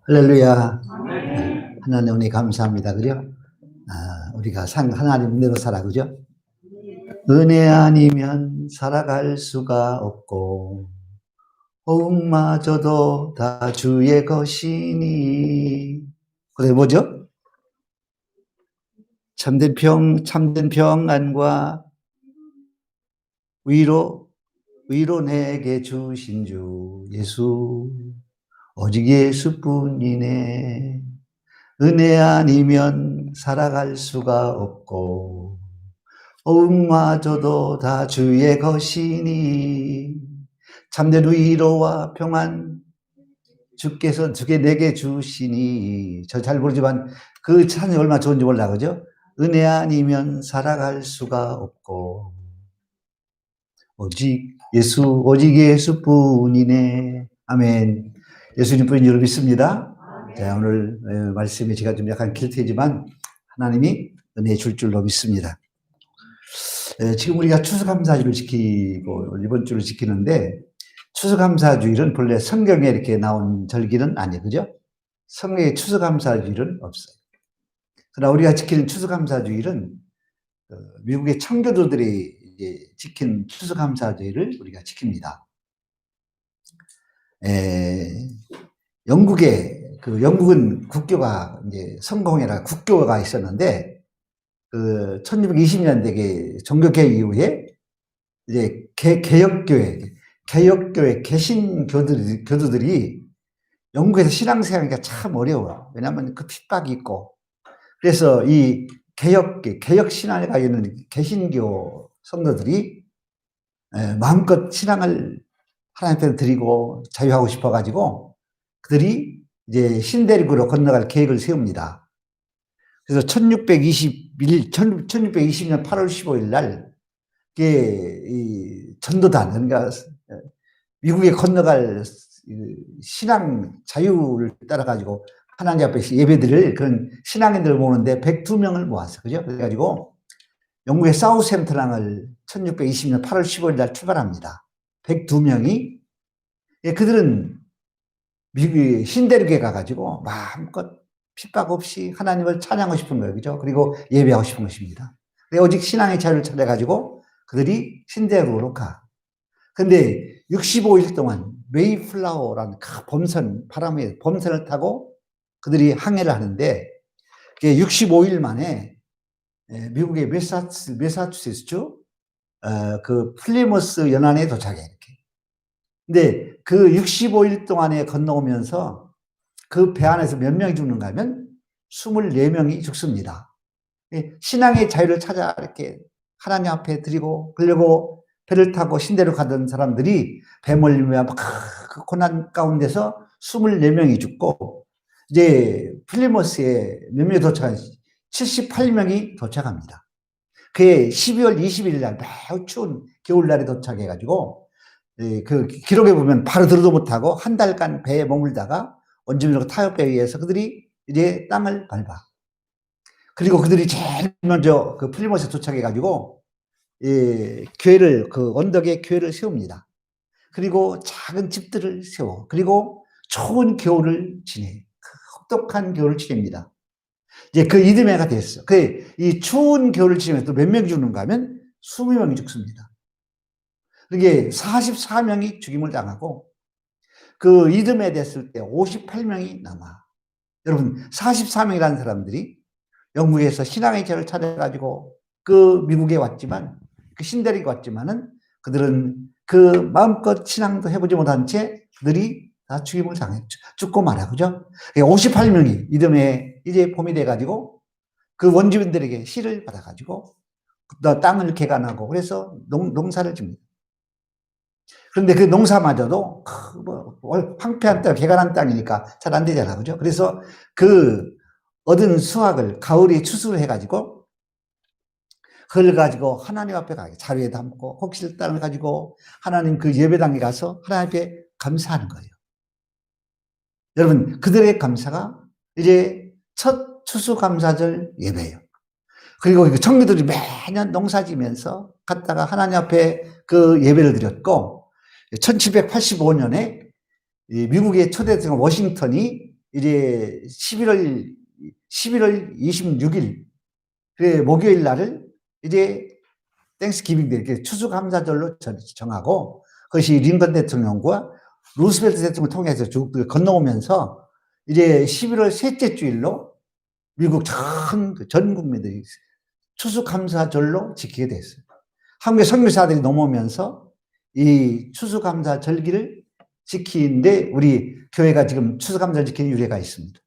할렐루야. 하나님 은혜 감사합니다. 그죠? 우리가 하나님 은혜로 살아. 그죠? 은혜 아니면 살아갈 수가 없고, 호흡마저도 다 주의 것이니. 그래, 뭐죠? 참된 평안과 위로 내게 주신 주, 예수. 오직 예수뿐이네. 은혜 아니면 살아갈 수가 없고 호흡마저도 다 주의 것이니 참된 위로와 평안 주께서 내게 주시니. 저 잘 모르지만 그 찬이 얼마나 좋은지 몰라. 그죠? 은혜 아니면 살아갈 수가 없고 오직 예수뿐이네. 아멘. 예수님 뿐인 믿습니다. 자, 오늘 말씀이 제가 좀 약간 길 테지만 하나님이 은혜 줄 줄로 믿습니다. 지금 우리가 추수감사주를 지키고 이번 주를 지키는데, 추수감사주일은 본래 성경에 이렇게 나온 절기는 아니에요. 그죠? 성경에 추수감사주일은 없어요. 그러나 우리가 지키는 추수감사주일은 미국의 청교도들이 이제 지킨 추수감사주일을 우리가 지킵니다. 영국은 국교가 이제 성공회라 국교가 있었는데, 1620년대 종교개혁 이후에 이제 개혁교회 개신교도들이 영국에서 신앙생활하기가 참 어려워요. 왜냐하면 그 핍박이 있고. 그래서 이 개혁 신앙에 가 있는 개신교 성도들이 마음껏 신앙을 하나님 앞에 드리고 자유하고 싶어가지고 그들이 이제 신대륙으로 건너갈 계획을 세웁니다. 그래서 1620년 8월 15일 날, 이 전도단, 그러니까 미국에 건너갈 신앙 자유를 따라가지고 하나님 앞에서 예배드릴 그런 신앙인들을 모으는데 102명을 모았어요. 그죠? 그래가지고 영국의 사우샘프턴을 1620년 8월 15일 날 출발합니다. 102명이. 그들은 미국의 신대륙에 가가지고 마음껏 핍박 없이 하나님을 찬양하고 싶은 거예요. 그죠? 그리고 예배하고 싶은 것입니다. 오직 신앙의 자유를 찾아가지고 그들이 신대륙으로 가. 근데 65일 동안 메이플라워라는 바람의 범선을 타고 그들이 항해를 하는데, 65일 만에 미국의 매사추세츠주 그 플리머스 연안에 도착해. 이렇게. 근데 그 65일 동안에 건너오면서 그 배 안에서 몇 명이 죽는가 하면 24명이 죽습니다. 신앙의 자유를 찾아 이렇게 하나님 앞에 드리고 그러려고 배를 타고 신대로 가던 사람들이 배 몰리며 그 고난 가운데서 24명이 죽고, 이제 플리머스에 몇 명이 도착한 78명이 도착합니다. 그해 12월 20일 날 매우 추운 겨울날에 도착해가지고, 그 기록에 보면 바로 들어도 못하고 한 달간 배에 머물다가 원주민으로 타협에 의해서 그들이 이제 땅을 밟아. 그리고 그들이 제일 먼저 그 플리머스에 도착해가지고 교회를, 그 언덕에 교회를 세웁니다. 그리고 작은 집들을 세워. 그리고 좋은 겨울을 지내. 혹독한 겨울을 지냅니다. 이제 그 이듬해가 됐어. 이 추운 겨울을 지내면서 몇 명이 죽는가 하면 20명이 죽습니다. 그게 44명이 죽임을 당하고, 그 이듬해 됐을 때 58명이 남아. 여러분, 44명이라는 사람들이 영국에서 신앙의 자유를 찾아가지고 그 미국에 왔지만, 그 신대륙에 왔지만은 그들은 그 마음껏 신앙도 해보지 못한 채 그들이 다 죽임을 당했죠. 죽고 말아. 그죠? 58명이 이듬해 이제 봄이 돼가지고 그 원주민들에게 씨를 받아가지고 땅을 개간하고 그래서 농사를 집니다. 그런데 그 농사마저도 황폐한 땅, 개간한 땅이니까 잘 안 되잖아. 그죠? 그래서 그 얻은 수확을 가을에 추수를 해가지고 그걸 가지고 하나님 앞에 가게 자루에 담고 혹시 땅을 가지고 하나님 그 예배당에 가서 하나님 앞에 감사하는 거예요. 여러분, 그들의 감사가 이제 첫 추수감사절 예배예요. 그리고 청교도들이 매년 농사지면서 갔다가 하나님 앞에 그 예배를 드렸고, 1785년에 미국의 초대 대통령 워싱턴이 이제 11월 26일, 그 목요일 날을 이제 땡스기빙 데 이렇게 추수감사절로 정하고, 그것이 링컨 대통령과 루스벨트 대통령을 통해서 쭉 건너오면서 이제 11월 셋째 주일로 미국 전 국민들이 추수감사절로 지키게 됐어요. 한국의 선교사들이 넘어오면서 이 추수감사절기를 지키는데 우리 교회가 지금 추수감사를 지키는 유래가 있습니다.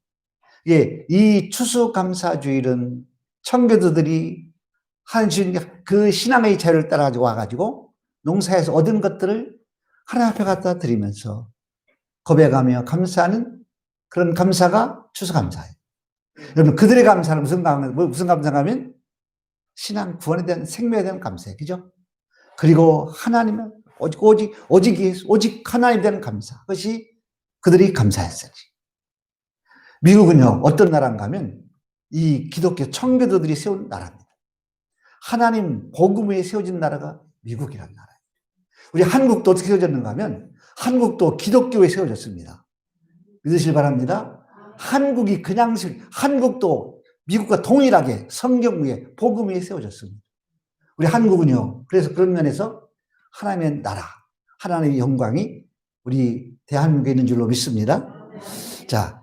예, 이 추수감사주일은 청교도들이 하신 그 신앙의 자유를 따라가지고 와가지고 농사에서 얻은 것들을 하나님 앞에 갖다 드리면서 고백하며 감사하는 그런 감사가 추수감사예요. 여러분, 그들의 감사는 무슨 감사하면 신앙 구원에 대한 생명에 대한 감사예요. 그죠? 그리고 하나님은 오직 하나님에 대한 감사. 그것이 그들이 감사했어요. 미국은요, 어떤 나라인가 하면 이 기독교 청교도들이 세운 나라입니다. 하나님 복음 위에 세워진 나라가 미국이라는 나라예요. 우리 한국도 어떻게 세워졌는가 하면 한국도 기독교에 세워졌습니다. 믿으실 바랍니다. 한국도 미국과 동일하게 성경 위에 복음 위에 세워졌습니다. 우리 한국은요, 그래서 그런 면에서 하나님의 나라, 하나님의 영광이 우리 대한민국에 있는 줄로 믿습니다. 자,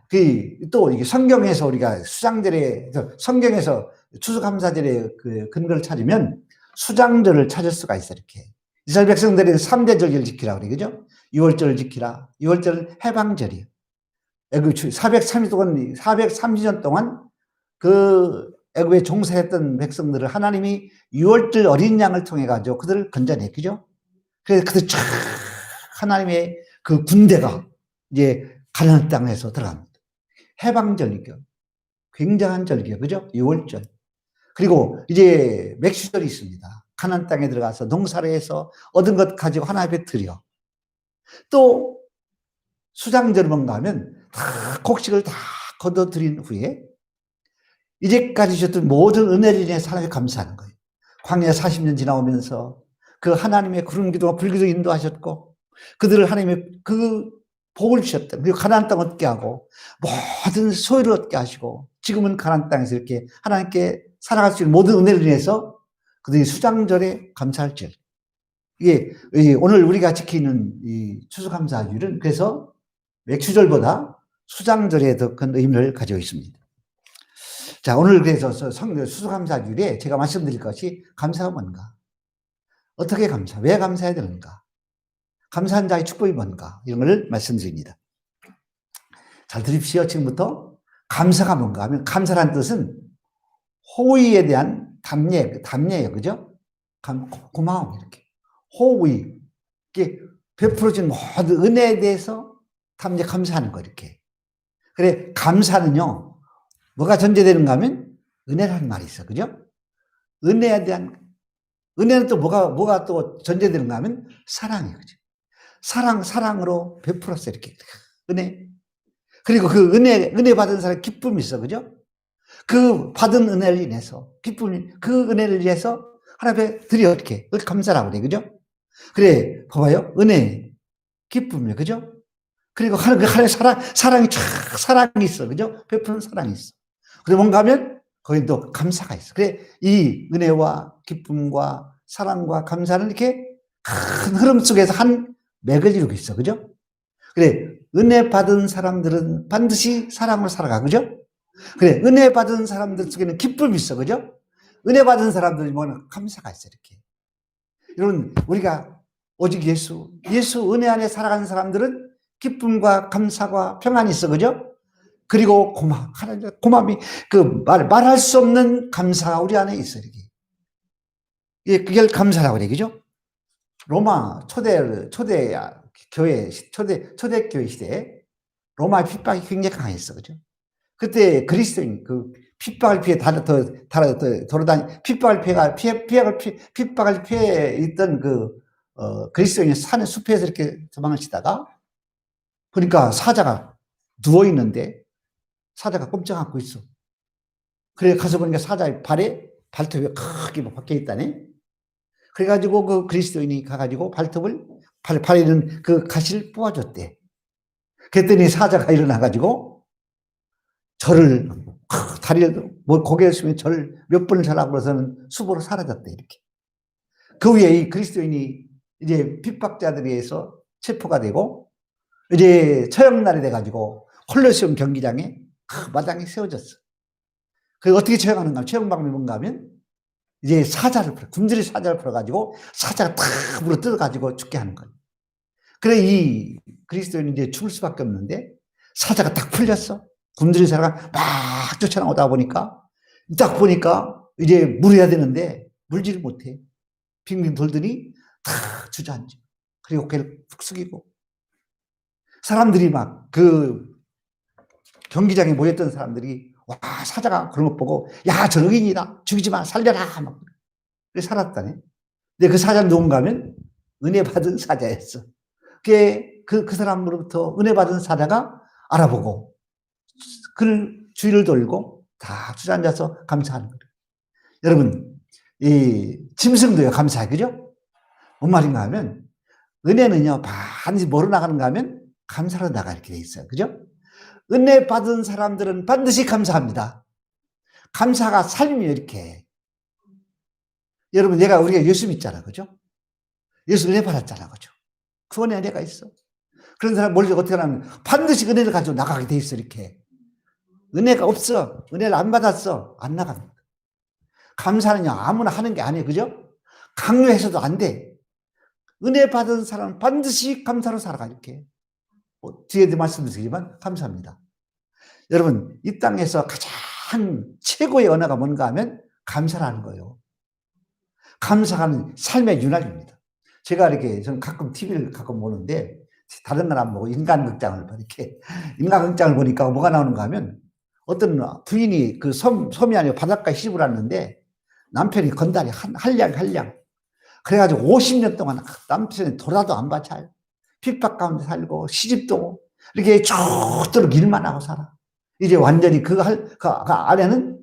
또 이게 성경에서 우리가 성경에서 추수감사절의 그 근거를 찾으면 수장절을 찾을 수가 있어요. 이렇게 이스라엘 백성들이 3대 절기를 지키라 그래, 그죠? 6월절을 지키라. 6월절은 해방절이에요. 430년 동안 그 애굽에 종사했던 백성들을 하나님이 6월절 어린 양을 통해 가지고 그들을 건져내, 그죠? 그래서 그들 쫙 하나님의 그 군대가 이제 가나안 땅에서 들어갑니다. 해방절이죠. 굉장한 절기예요, 그죠? 6월절. 그리고 이제 맥주절이 있습니다. 가나안 땅에 들어가서 농사를 해서 얻은 것 가지고 하나님 앞에 드려. 또 수장절은 뭔가 하면 다 곡식을 다 거둬들인 후에 이제까지 주셨던 모든 은혜를 인해서 하나님께 감사하는 거예요. 광야 40년 지나오면서 그 하나님의 구름 기도와 불기도 인도하셨고 그들을 하나님의 그 복을 주셨다. 그리고 가나안 땅 얻게 하고 모든 소유를 얻게 하시고 지금은 가나안 땅에서 이렇게 하나님께 살아갈 수 있는 모든 은혜를 인해서 그들이 수장절에 감사할 절. 이게 오늘 우리가 지키는 이 추수감사주일은 그래서 맥주절보다 수장절에 더 큰 의미를 가지고 있습니다. 자, 오늘 그래서 추수감사주일에 제가 말씀드릴 것이 감사가 뭔가? 어떻게 감사? 왜 감사해야 되는가? 감사한 자의 축복이 뭔가? 이런 걸 말씀드립니다. 잘 들으십시오. 지금부터 감사가 뭔가 하면 감사란 뜻은 호의에 대한 답례예요. 그죠? 고마움 이렇게. 호의. 이게 베풀어진 모든 은혜에 대해서 감사하는 거 이렇게. 그래, 감사는요. 뭐가 전제되는가 하면 은혜라는 말이 있어. 그죠? 은혜는 또 뭐가 또 전제되는가 하면 사랑이에요. 그죠? 사랑으로 베풀었어, 이렇게. 은혜. 그리고 그 은혜 받은 사람의 기쁨이 있어. 그죠? 그 받은 은혜를 인해서, 그 은혜를 위해서 하나님께 드려, 이렇게. 감사라고 그래. 그죠? 그래, 봐봐요. 은혜, 기쁨이에요. 그죠? 그리고 하나님의 사랑이 있어. 그죠? 베푸는 사랑이 있어. 그리고 뭔가 하면, 거기 또 감사가 있어. 그래, 이 은혜와 기쁨과 사랑과 감사는 이렇게 큰 흐름 속에서 한 맥을 이루고 있어. 그죠? 그래, 은혜 받은 사람들은 반드시 사랑으로 살아가. 그죠? 그래, 은혜 받은 사람들 속에는 기쁨이 있어. 그죠? 은혜 받은 사람들이 뭐는 감사가 있어. 이렇게. 여러분, 우리가 오직 예수 은혜 안에 살아가는 사람들은 기쁨과 감사와 평안이 있어. 그죠? 그리고 고마움이, 말할 수 없는 감사가 우리 안에 있어. 이렇게. 예, 그게 감사라고 그래. 그죠? 로마 초대교회 시대에 로마의 핍박이 굉장히 강했어. 그죠? 그때 그리스도인 핍박을 피해 핍박을 피해 있던 그리스도인이 산의 숲에서 이렇게 도망을 치다가 보니까 사자가 누워 있는데 사자가 꼼짝 않고 있어. 그래 가서 보니까 사자의 발톱이 크게 박혀 있다네. 그래가지고 그 그리스도인이 가가지고 발에 있는 그 가시를 뽑아줬대. 그랬더니 사자가 일어나가지고 절을, 다리를, 고개를 숙이면 절을 몇 번을 절하고 그래서는 수보로 사라졌대, 이렇게. 그 후에 이 그리스도인이 이제 핍박자들에 의해서 체포가 되고, 이제 처형날이 돼가지고 콜로세움 경기장에 마당에 세워졌어. 그 어떻게 처형하는가? 처형 방법이 뭔가 하면 이제 사자를 풀어, 굶주리 사자를 풀어가지고 사자가 탁 물어 뜯어가지고 죽게 하는 거예요. 그래 이 그리스도인이 이제 죽을 수밖에 없는데 사자가 딱 풀렸어. 굶주린 사자가 막 쫓아나오다 보니까 딱 보니까 이제 물어야 되는데 물지를 못해. 빙빙 돌더니 다 주저앉아. 그리고 고개를 푹 숙이고 사람들이 막 그 경기장에 모였던 사람들이 와 사자가 그런 것 보고 야 저 의인이다 죽이지 마 살려라 막 그래 살았다네. 근데 그 사자는 누군가 하면 은혜 받은 사자였어. 그 사람으로부터 은혜 받은 사자가 알아보고 그를 주위를 돌고 다 주저앉아서 감사하는 거예요. 여러분 이 짐승도요 감사해 그죠? 뭔 말인가 하면 은혜는요 반드시 뭐로 나가는가 하면 감사로 나가 이렇게 돼 있어요. 그죠? 은혜 받은 사람들은 반드시 감사합니다. 감사가 삶이에요 이렇게. 여러분 우리가 예수 믿잖아 그죠? 예수 은혜 받았잖아 그죠? 그 안에 은혜가 있어. 그런 사람 머리를 어떻게 하냐면 반드시 은혜를 가지고 나가게 돼 있어 이렇게. 은혜가 없어. 은혜를 안 받았어. 안 나갑니다. 감사는요 아무나 하는 게 아니에요 그죠? 강요해서도 안 돼. 은혜 받은 사람은 반드시 감사로 살아가 이렇게. 뒤에도 말씀드리지만 감사합니다. 여러분 이 땅에서 가장 최고의 언어가 뭔가 하면 감사라는 거예요. 감사하는 삶의 윤활입니다. 제가 이렇게 저는 가끔 TV를 가끔 보는데 다른 나라 안 보고 인간극장을 봐 이렇게 인간극장을 보니까 뭐가 나오는가 하면 어떤 부인이 그 섬이 아니고 바닷가에 시집을 왔는데 남편이 건달이 한량 그래가지고 50년 동안 남편이 돌아도 안 봐 잘. 핍박 가운데 살고 시집도 이렇게 쭉도록 일만 하고 살아. 이제 완전히 그 아내는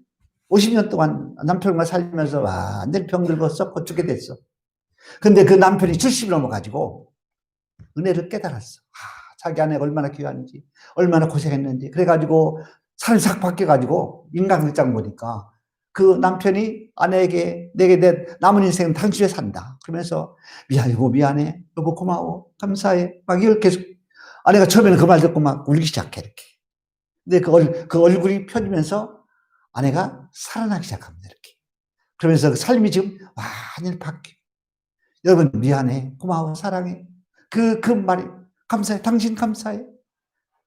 50년 동안 남편과 살면서 완전히 병들고 썩고 죽게 됐어. 근데 그 남편이 70이 넘어가지고 은혜를 깨달았어. 자기 아내가 얼마나 귀한지 얼마나 고생했는지. 그래가지고 사람이 싹 바뀌어가지고 인간극장 보니까 그 남편이 아내에게 내게 내 남은 인생은 당신이 산다. 그러면서 여보 미안해. 여보 고마워. 감사해. 막 이걸 계속 아내가 처음에는 그 말 듣고 막 울기 시작해 이렇게. 근데 그 얼굴이 펴지면서 아내가 살아나기 시작합니다 이렇게. 그러면서 그 삶이 지금 완전히 바뀌어. 여러분 미안해. 고마워. 사랑해. 그 말이 감사해. 당신 감사해.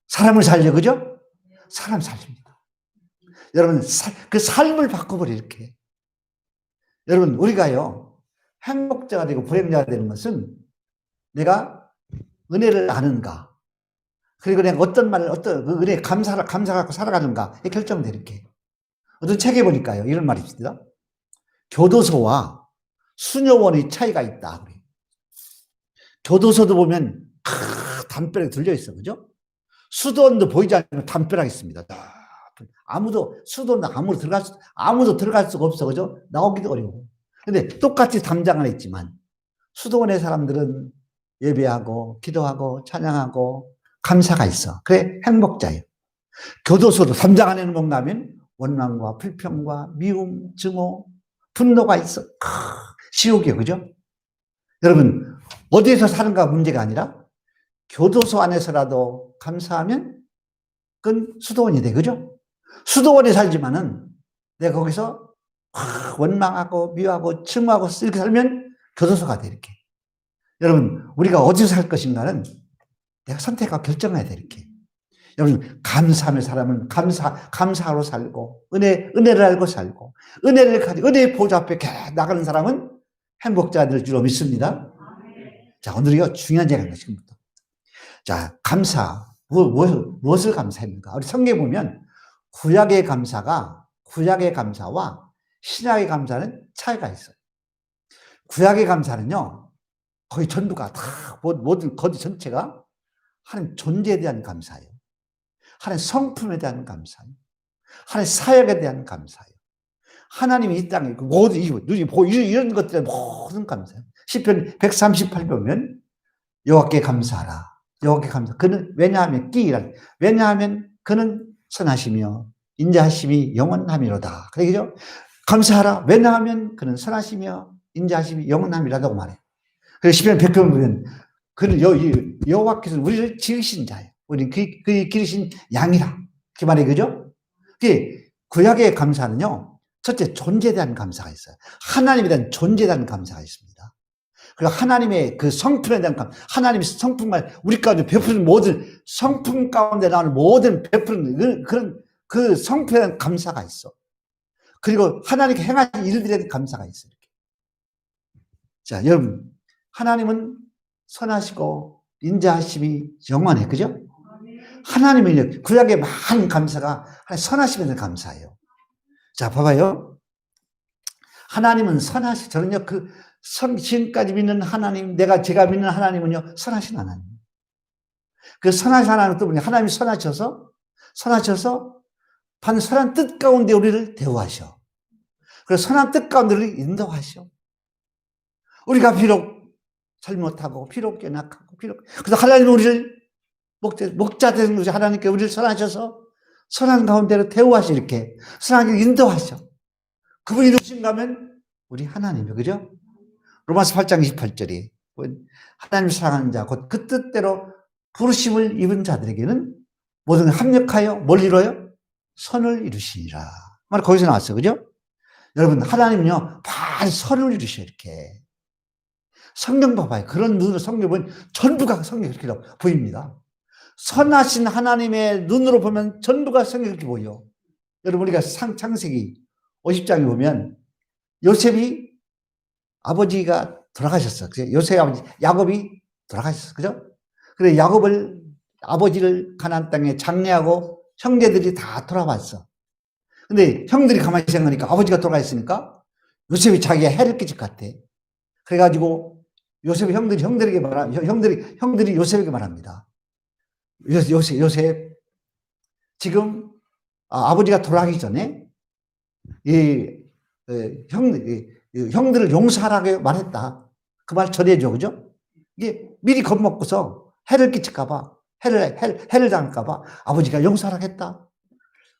사람을 살려 그죠? 사람 살립니다. 여러분 그 삶을 바꿔버려 이렇게. 여러분 우리가요 행복자가 되고 불행자가 되는 것은 내가 은혜를 아는가 그리고 내가 어떤 말을 어떤 그 은혜에 감사하고 살아가는가에 결정돼 이렇게. 어떤 책에 보니까요 이런 말이 있습니다. 교도소와 수녀원의 차이가 있다. 교도소도 보면 담벼락에 들려 있어 그죠? 수도원도 보이지 않으면 담벼락이 있습니다. 수도는 아무도 들어갈 수가 없어 그죠? 나오기도 어려워. 근데 똑같이 담장 안에 있지만 수도원의 사람들은 예배하고 기도하고 찬양하고 감사가 있어. 그래 행복자예요. 교도소도 담장 안에는 뭔가 하면 원망과 불평과 미움, 증오, 분노가 있어. 지옥이에요 그죠? 여러분 어디에서 사는가 문제가 아니라 교도소 안에서라도 감사하면 그건 수도원이 돼 그죠? 수도원에 살지만은 내가 거기서 원망하고 미워하고 증오하고 이렇게 살면 교도소가 돼 이렇게. 여러분 우리가 어디서 살 것인가는 내가 선택하고 결정해야 돼 이렇게. 여러분 감사하며 사람은 감사하러 살고 은혜를 알고 살고 은혜를 가지고 은혜의 보좌 앞에 나가는 사람은 행복자가 될 줄로 믿습니다. 자 오늘이요 중요한 얘기가 지금부터. 자 감사 무엇을 감사합니까? 우리 성경에 보면 구약의 감사와 신약의 감사는 차이가 있어요. 구약의 감사는요 거의 전부가 다 모든 거짓 전체가 하나님 존재에 대한 감사예요. 하나님 성품에 대한 감사예요. 하나님 사역에 대한 감사예요. 하나님이 이 땅에 모든 이런 것들에 모든 감사예요. 시편 138 보면 여호와께 감사하라. 여호와께 감사. 그는 왜냐하면 그는 선하시며 인자하심이 영원함이로다. 그러죠? 감사하라. 왜냐하면 그는 선하시며 인자하심이 영원함이라고 말해요. 그래서 시편 100편 보면 그는 여호와께서 우리를 지으신 자예요. 우리 그의 기르신 양이라. 그렇게 말해요. 그죠? 구약의 감사는요, 첫째 존재에 대한 감사가 있어요. 하나님에 대한 존재에 대한 감사가 있습니다. 그리고 하나님의 그 성품에 대한 감사, 하나님의 성품만 우리 가운데 베푸는 모든 성품 가운데 나오는 모든 베푸는 그런 그 성품에 대한 감사가 있어. 그리고 하나님께 행하신 일들에 대한 감사가 있어요. 이렇게. 자, 여러분, 하나님은 선하시고 인자하심이 영원해, 그죠? 하나님은 구약의 많은 감사가 선하심에 대한 감사예요. 자, 봐봐요. 하나님은 선하시, 저는요, 지금까지 믿는 하나님, 제가 믿는 하나님은요, 선하신 하나님. 그 선하신 하나님 때문에 하나님이 선하셔서 선한 뜻 가운데 우리를 대우하셔. 그래서 선한 뜻 가운데 우리를 인도하셔. 우리가 비록 잘못하고, 비록 연약하고, 그래서 하나님은 우리를 목자 되는 것이 하나님께 우리를 선하셔서 선한 가운데로 대우하셔. 이렇게 선하게 인도하셔. 그분이 누구신가 하면 우리 하나님이요. 그죠? 로마서 8장 28절이 하나님을 사랑하는 자, 곧 그 뜻대로 부르심을 입은 자들에게는 모든 합력하여 뭘 이뤄요? 선을 이루시니라. 말 거기서 나왔어요. 그죠? 여러분, 하나님은요, 반 선을 이루셔. 이렇게. 성경 봐봐요. 그런 눈으로 성경 보면 전부가 성경이 그렇게 보입니다. 선하신 하나님의 눈으로 보면 전부가 성경이 그렇게 보여. 여러분, 우리가 창세기 50장에 보면 요셉이 아버지가 돌아가셨어. 요셉의 아버지 야곱이 돌아가셨어. 그죠? 그래 아버지를 가나안 땅에 장례하고 형제들이 다 돌아왔어. 근데 형들이 가만히 생각하니까 아버지가 돌아가셨으니까 요셉이 자기가 해를 끼칠 것 같아. 그래가지고 요셉이 형들이 요셉에게 말합니다. 요셉 지금 아버지가 돌아가기 전에 형들을 용서하라고 말했다. 그 말 전해줘. 그죠? 이게 미리 겁먹고서 해를 끼칠까봐, 해를 당할까봐 아버지가 용서하라고 했다.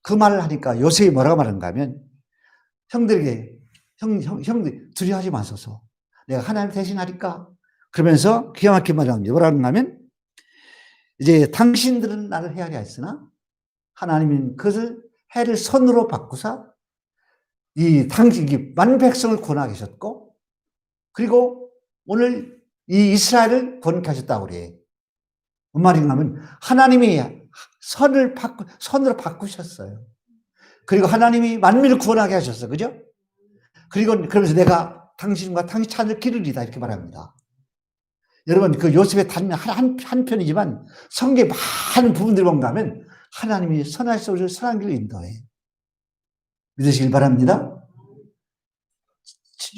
그 말을 하니까 요셉이 뭐라고 말하는가 하면 형들에게, 형들 두려워하지 마소서. 내가 하나님 대신하니까. 그러면서 기가 막힌 말을 합니다. 뭐라고 하면 이제 당신들은 나를 헤아려 했으나 하나님은 그것을 해를 선으로 바꾸사 만 백성을 구원하게 하셨고, 그리고 오늘 이 이스라엘을 구원케 하셨다고 그래. 뭔 말인가 하면 하나님이 선으로 바꾸셨어요. 그리고 하나님이 만민을 구원하게 하셨어. 그죠? 그러면서 내가 당신과 당신 찬을 기르리다. 이렇게 말합니다. 여러분, 그 요셉의 단 한 편이지만 성경의 많은 부분들을 뭔가 하면 하나님이 선하셔서 우리를 선한 길로 인도해. 믿으시길 바랍니다.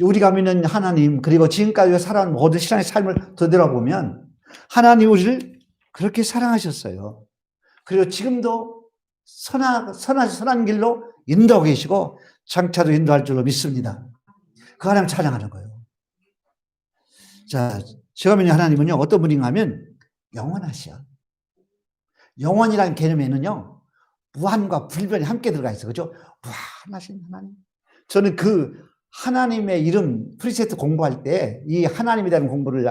우리가 믿는 하나님, 그리고 지금까지 살아온 모든 신앙의 삶을 되돌아보면 하나님 우리를 그렇게 사랑하셨어요. 그리고 지금도 선한 길로 인도하고 계시고 장차도 인도할 줄로 믿습니다. 그 하나님 찬양하는 거예요. 자, 제가 믿는 하나님은요, 어떤 분인가 하면 영원하셔. 영원이라는 개념에는요, 무한과 불변이 함께 들어가 있어요. 그죠? 무한하신 하나님. 저는 그 하나님의 이름, 프리세트 공부할 때 이 하나님에 대한 공부를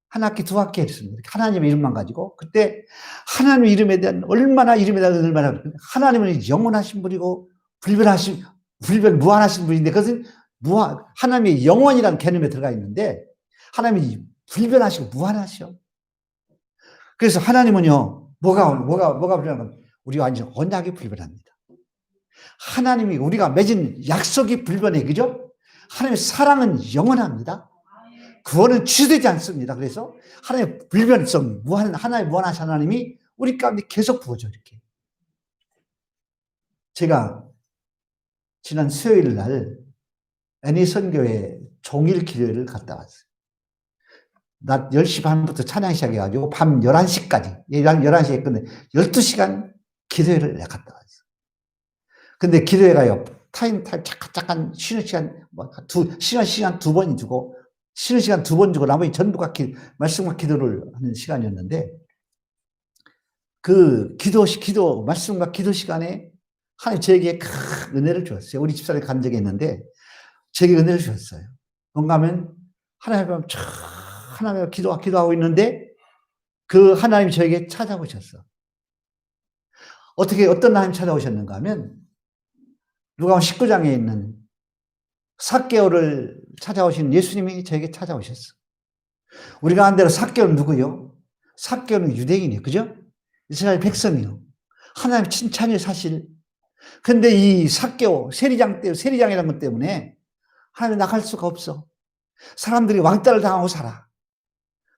한 학기, 두 학기 했습니다. 하나님의 이름만 가지고. 그때 하나님의 이름에 대한 얼마나 하나님은 영원하신 분이고 무한하신 분인데 그것은 하나님의 영원이라는 개념에 들어가 있는데 하나님이 불변하시고 무한하셔. 그래서 하나님은요, 뭐가 불변하면 우리가 완전 언약이 불변합니다. 하나님이 우리가 맺은 약속이 불변해. 그죠? 하나님의 사랑은 영원합니다. 구원은 취소되지 않습니다. 그래서 하나님의 불변성, 하나님의 무한하신 하나님이 우리 가운데 계속 부어져. 이렇게. 제가 지난 수요일 날 애니선교회 종일 기도회를 갔다 왔어요. 낮 10시 반부터 찬양 시작해가지고 밤 11시까지, 11시에 끝내 12시간 기도회를 갔다 왔어요. 근데 기도회가요, 타임 잠깐 쉬는 시간, 쉬는 시간 두 번 주고, 쉬는 시간 두 번 주고, 나머지 전부가 말씀과 기도를 하는 시간이었는데, 그 말씀과 기도 시간에 하나님 저에게 큰 은혜를 주었어요. 우리 집사람이 간 적이 있는데 저에게 은혜를 주셨어요. 뭔가 하면 하나님 앞에 하나님 앞에 기도하고 있는데 그 하나님이 저에게 찾아오셨어. 어떤 하나님 찾아오셨는가 하면 누가복음 19장에 있는 삭개오를 찾아오신 예수님이 저에게 찾아오셨어. 우리가 한 대로 삭개오는 누구요? 삭개오는 유대인이에요. 그죠? 이스라엘 백성이요. 하나님 칭찬이에요, 사실. 근데 이 삭개오, 세리장이라는 것 때문에 하나님 나갈 수가 없어. 사람들이 왕따를 당하고 살아.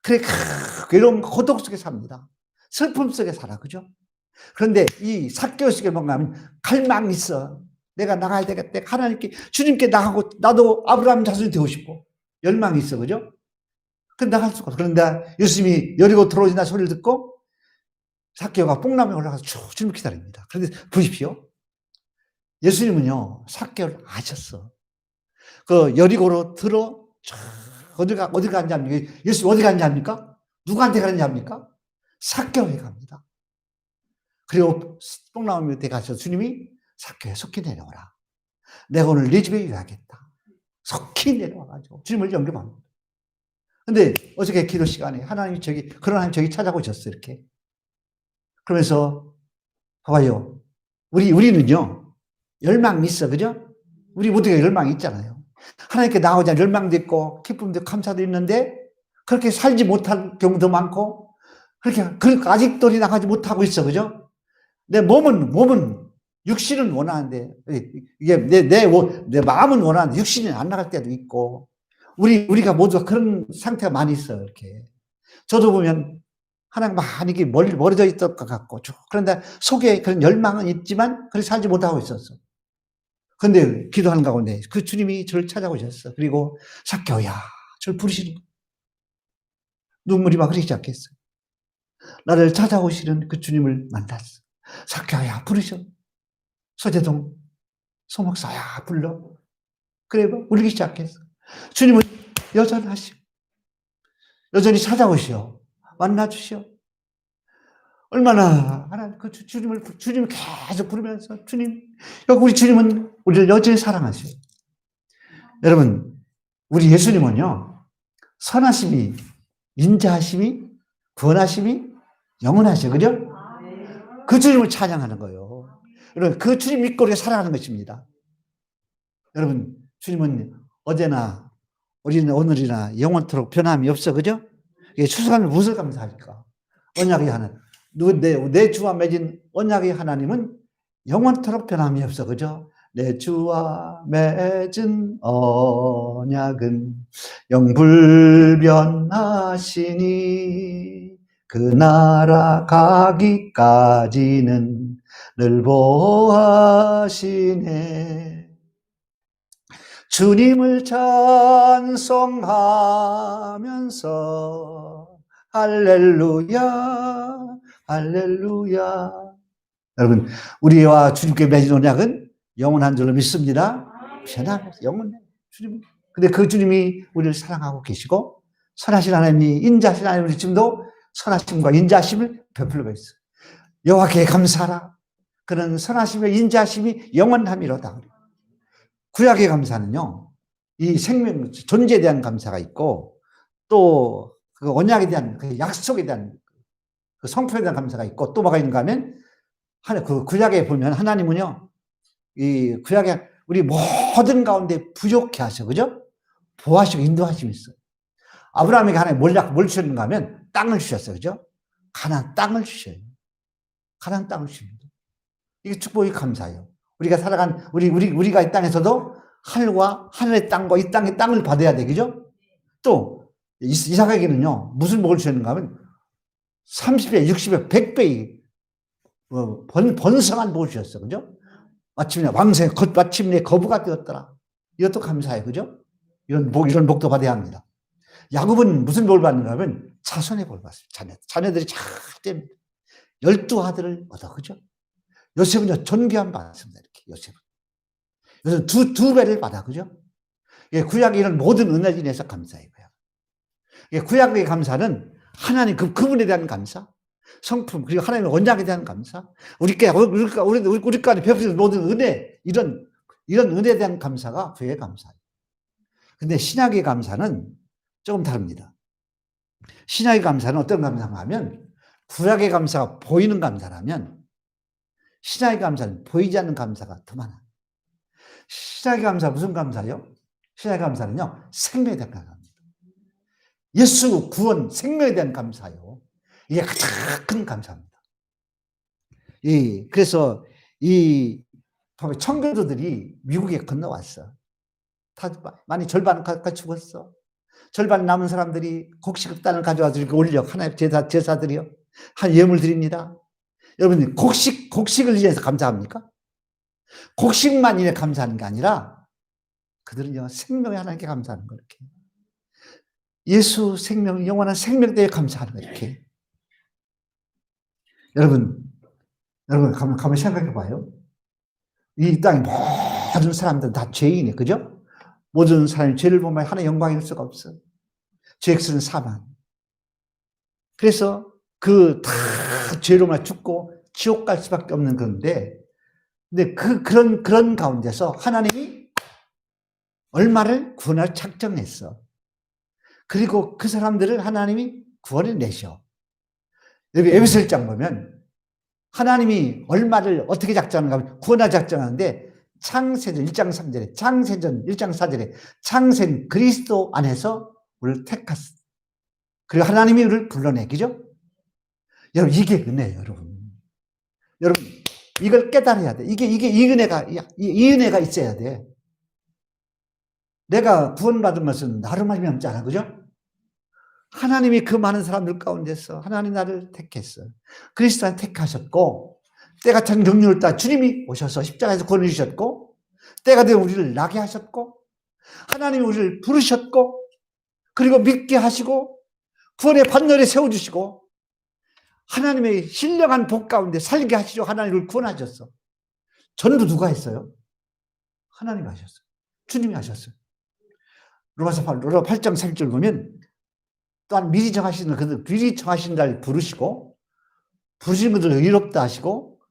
그래, 외로움, 고독 속에 삽니다. 슬픔 속에 살아. 그죠? 그런데 이 삭개오 속에 뭔가 하면 갈망이 있어. 내가 나가야 되겠다. 하나님께, 주님께 나가고, 나도 아브라함 자손이 되고 싶고. 열망이 있어. 그죠? 근데 나갈 수가 없어. 그런데 예수님이 여리고 들어오신다 소리를 듣고 삭개오가 뽕나무에 올라가서 쭉 주님 기다립니다. 그런데 보십시오. 예수님은요, 삭개오를 아셨어. 그 여리고로 어디가 가는지 압니까? 예수님 어디 가는지 압니까? 누구한테 가는지 압니까? 삭개오에 갑니다. 그리고 뽕나무 밑에 가서 주님이 삭개오에 속히 내려오라. 내가 오늘 네 집에 유하겠다. 속히 내려와가지고 주님을 영접합니다. 근데 어저께 기도 시간에 그런 하나님 저기 찾아오셨어, 이렇게. 그러면서, 봐봐요. 우리는요, 열망이 있어, 그죠? 우리 모두가 열망이 있잖아요. 하나님께 나오자 열망도 있고, 기쁨도 있고, 감사도 있는데, 그렇게 살지 못할 경우도 많고, 그렇게 아직도 나가지 못하고 있어, 그죠? 내 몸은, 육신은 원하는데, 이게 내 마음은 원하는데, 육신이 안 나갈 때도 있고, 우리가 모두가 그런 상태가 많이 있어요, 이렇게. 저도 보면, 하나님 많이 멀어져 있을 것 같고, 그런데 속에 그런 열망은 있지만, 그렇게 살지 못하고 있었어. 그런데 기도하는 가운데 그 주님이 저를 찾아오셨어. 그리고 삭개오야, 저를 부르시는 거예요. 눈물이 막 흐르기 시작했어요. 나를 찾아오시는 그 주님을 만났어. 삭개오야, 부르셔. 서재동, 소목사야, 불러. 그래, 울기 시작했어. 주님은 여전하시오. 여전히 찾아오시오. 만나주시오. 얼마나 하나님 그 주님을 계속 부르면서 주님, 우리 주님은 우리를 여전히 사랑하시오. 여러분, 우리 예수님은요, 선하심이, 인자하심이, 구원하심이 영원하시오. 그죠? 그 주님을 찬양하는 거예요. 여러분, 그 주님 믿고 우리가 살아가는 것입니다. 여러분, 주님은 어제나 우리는 오늘이나 영원토록 변함이 없어. 그죠? 추수감을 무엇을 감사할까? 언약의 하나님. 내 주와 맺은 언약의 하나님은 영원토록 변함이 없어. 그죠? 내 주와 맺은 언약은 영불변하시니 그 나라 가기까지는 늘 보하시네. 주님을 찬송하면서 할렐루야, 할렐루야. 여러분, 우리와 주님께 맺은 언약은 영원한 줄로 믿습니다. 변함없어, 영원해. 주님. 근데 그 주님이 우리를 사랑하고 계시고, 선하신 하나님이, 인자하신 하나님이 지금도 선하심과 인자하심을 베풀고 있어. 여호와께 감사하라. 그런 선하심과 인자하심이 영원함이로다. 구약의 감사는요, 이 생명, 존재에 대한 감사가 있고, 또 그 언약에 대한, 그 약속에 대한, 그 성품에 대한 감사가 있고, 또 뭐가 있는가 하면, 그 구약에 보면 하나님은요, 이 구약에 우리 모든 가운데 부족해 하셔. 그죠? 보호하시고 인도하심이 있어요. 아브라함에게 하나님 뭘 주셨는가 하면 땅을 주셨어요. 그죠? 가나안 땅을 주셔요. 가나안 땅을 주십니다. 이게 축복이 감사해요. 우리가 살아간, 우리가 이 땅에서도 하늘의 땅과 이 땅의 땅을 받아야 돼. 그죠? 또, 이삭에게는요, 무슨 복을 주셨는가 하면 30배, 60배, 100배의 번성한 복을 주셨어. 그죠? 마침내 마침내 거부가 되었더라. 이것도 감사해. 그죠? 이런 복도 받아야 합니다. 야곱은 무슨 복을 받는가 하면 자손의 복을 받습니다. 자녀들이 잘 됩니다. 12아들을 얻어. 그죠? 요셉은요, 존귀함 받습니다. 이렇게, 요셉은. 요셉은 두 배를 받아. 그죠? 구약의 이런 모든 은혜를 인해서 감사해요. 구약의 감사는 하나님 그분에 대한 감사, 성품, 그리고 하나님의 언약에 대한 감사, 우리 안에 베푸신 모든 은혜, 이런 은혜에 대한 감사가 교회의 감사예요. 근데 신약의 감사는 조금 다릅니다. 신약의 감사는 어떤 감사인가 하면, 구약의 감사가 보이는 감사라면 신약의 감사는 보이지 않는 감사가 더 많아요. 신약의 감사 무슨 감사요? 신약의 감사는요, 생명에 대한 감사입니다. 예수 구원 생명에 대한 감사요. 이게 가장 큰 감사입니다. 그래서 청교도들이 미국에 건너왔어. 다 많이 절반 죽었어. 절반 남은 사람들이 곡식단을 가져와서 이렇게 올려. 하나님 제사들이요. 한 예물 드립니다. 여러분, 곡식을 위해서 감사합니까? 곡식만 인해 감사하는 게 아니라 그들은요, 생명의 하나님께 감사하는 거, 이렇게. 예수 생명, 영원한 생명 때문에 감사하는 거, 이렇게. 여러분, 가만 생각해 봐요. 이 땅의 모든 사람들은 다 죄인이에요. 그죠? 모든 사람이 죄를 보면 하나의 영광일 수가 없어. 죄 액수는 사망. 그래서 다 죄로만 죽고 지옥 갈 수밖에 없는 건데, 근데 그런 가운데서 하나님이 얼마를 구원할 작정했어. 그리고 그 사람들을 하나님이 구원해 내셔. 여기 에베소 1장 보면 하나님이 얼마를 어떻게 작정하는가 하면 구원할 작정하는데, 창세전 1장 3절에, 창세전 1장 4절에 창생 그리스도 안에서 우리를 택하셨어. 그리고 하나님이 우리를 불러내기죠. 여러분, 이게 은혜예요, 여러분. 여러분, 이걸 깨달아야 돼. 이 은혜가 있어야 돼. 내가 구원받은 것은 나로 말미암지 않아, 그죠? 하나님이 그 많은 사람들 가운데서 하나님 나를 택했어. 그리스도를 택하셨고, 때가 찬 경륜을 따라 주님이 오셔서 십자가에서 구원해 주셨고, 때가 되면 우리를 나게 하셨고, 하나님이 우리를 부르셨고, 그리고 믿게 하시고, 구원의 반열에 세워주시고, 하나님의 신령한 복 가운데 살게 하시려 하나님을 구원하셨어. 전도 누가 했어요? 하나님이 하셨어요. 주님이 하셨어요. 로마서 8장 3절 보면, 또한 미리 정하신 날 부르시고, 부르신 것들을 의롭다 하시고,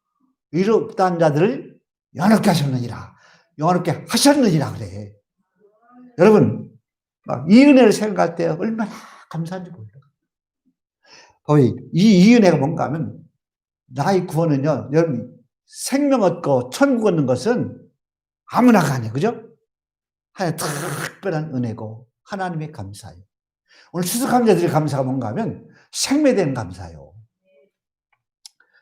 의롭다 한 자들을 영화롭게 하셨느니라. 영화롭게 하셨느니라 그래. 여러분, 이 은혜를 생각할 때 얼마나 감사한지 몰라요. 이 은혜가 뭔가 하면, 나의 구원은요, 여러분, 생명 얻고 천국 얻는 것은 아무나가 아니에요. 그죠? 하나님의 특별한 은혜고, 하나님의 감사예요. 오늘 추수감사들의 감사가 뭔가 하면, 생명에 대한 감사예요.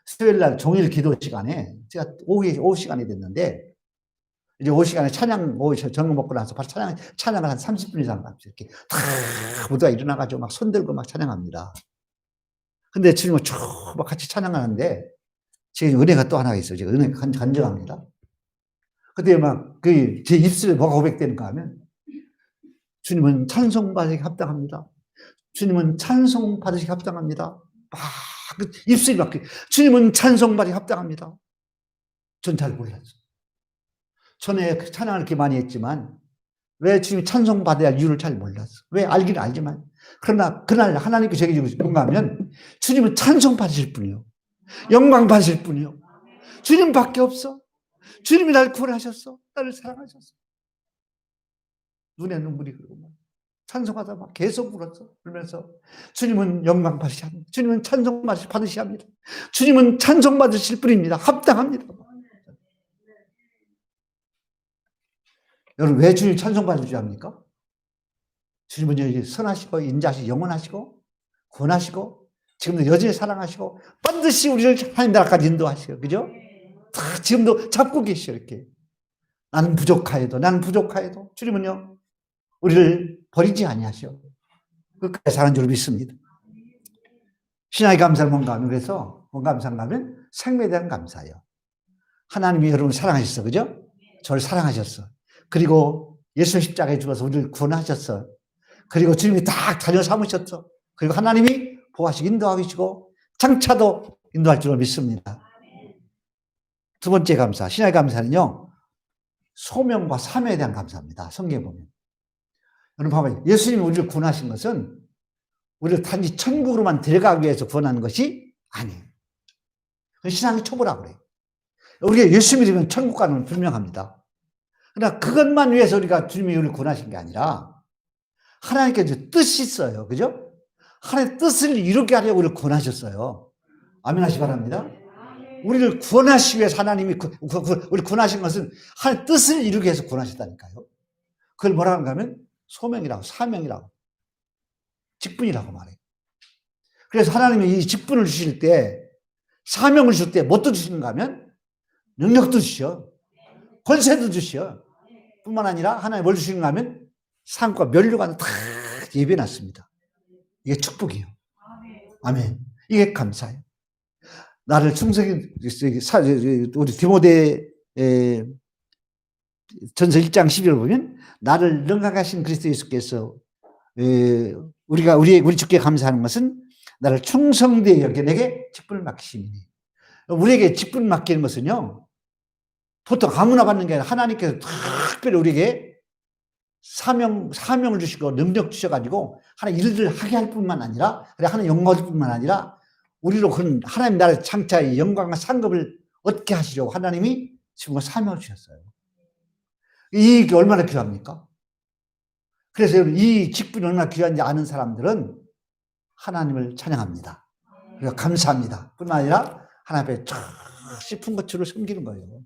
수요일 날 종일 기도 시간에, 제가 오후 시간이 됐는데, 이제 오후 시간에 저녁 먹고 나서 바로 찬양을 한 30분 이상 합시다. 이렇게 다 모두가 일어나가지고 막 손들고 막 찬양합니다. 근데 주님은 쭉 막 같이 찬양하는데, 지금 은혜가 또 하나 있어요. 제가 은혜가 간증합니다. 그때 막 제 입술에 뭐가 고백되는가 하면, 주님은 찬송받으시기 합당합니다. 주님은 찬송받으시기 합당합니다. 막 입술이 막, 주님은 찬송받으시기 합당합니다. 전 잘 몰랐어요. 전에 찬양을 이렇게 많이 했지만, 왜 주님이 찬송받아야 할 이유를 잘 몰랐어. 왜 알기는 알지만. 그러나 그날 하나님께 제게 주고 뭔가 하면, 주님은 찬송받으실 분이요. 영광 받으실 분이요. 주님밖에 없어. 주님이 날 구원하셨어. 나를 사랑하셨어. 눈에 눈물이 흐르고 막 찬송하다 막 계속 울었어. 그러면서 주님은 영광 받으셔야 합니다. 주님은 찬송 받으셔야 합니다. 주님은 찬송 받으실 분입니다. 합당합니다. 여러분, 왜 주님 찬송 받으셔야 합니까? 주님은 선하시고 인자하시고 영원하시고 구원하시고 지금도 여전히 사랑하시고 반드시 우리를 하나님 나라까지 인도하시고, 그죠? 다 지금도 잡고 계시죠. 이렇게 나는 부족하여도 주님은요 우리를 버리지 아니하시오. 끝까지 사는 줄 믿습니다. 신앙의 감사는 뭔가 하면, 그래서 뭔가 감사가 하면 생명에 대한 감사예요. 하나님이 여러분을 사랑하셨어, 그죠? 저를 사랑하셨어. 그리고 예수 십자가에 죽어서 우리를 구원하셨어. 그리고 주님이 딱 자녀 삼으셨어. 그리고 하나님이 보호하시고 인도하시고 장차도 인도할 줄을 믿습니다. 두 번째 감사, 신앙의 감사는요, 소명과 사명에 대한 감사입니다. 성경에 보면. 여러분 봐봐요. 예수님이 우리를 구원하신 것은 우리를 단지 천국으로만 데려가기 위해서 구원하는 것이 아니에요. 그 신앙의 초보라고 그래요. 우리가 예수 믿으면 천국 가는 건 분명합니다. 그러나 그것만 위해서 우리가 주님이 우리를 구원하신 게 아니라 하나님께서 뜻이 있어요. 그죠? 하나님의 뜻을 이루게 하려고 우리를 구원하셨어요. 아멘 하시 바랍니다. 우리를 구원하시기 위해서 하나님이 우리를 구원하신 것은 하나님의 뜻을 이루기 위해서 구원하셨다니까요. 그걸 뭐라 하는가 하면 소명이라고, 사명이라고, 직분이라고 말해요. 그래서 하나님이 이 직분을 주실 때, 사명을 줄 때 뭣도 주시는가 하면 능력도 주셔, 권세도 주셔. 뿐만 아니라 하나님 뭘 주시는가 하면 상과 면류관을 다 예배해놨습니다. 이게 축복이에요. 아멘. 이게 감사해요. 나를 충성히, 우리 디모데 전서 1장 12절 보면 나를 능력하신 그리스도 예수께서 우리 주께 감사하는 것은 나를 충성되게 여겨 내게 직분을 맡기심이니. 우리에게 직분을 맡기는 것은요, 보통 아무나 받는 게 아니라 하나님께서 특별히 우리에게 사명을 주시고 능력 주셔가지고 하나님 일을 하게 할 뿐만 아니라, 그래 하나님 영광 줄 뿐만 아니라 우리로 그런 하나님 나라의 창차의 영광과 상급을 얻게 하시려고 하나님이 지금 사명을 주셨어요. 이게 얼마나 귀합니까? 그래서 이 직분이 얼마나 귀한지 아는 사람들은 하나님을 찬양합니다. 그래서 감사합니다. 뿐만 아니라 하나님 앞에 싶은 것으로 섬기는 거예요.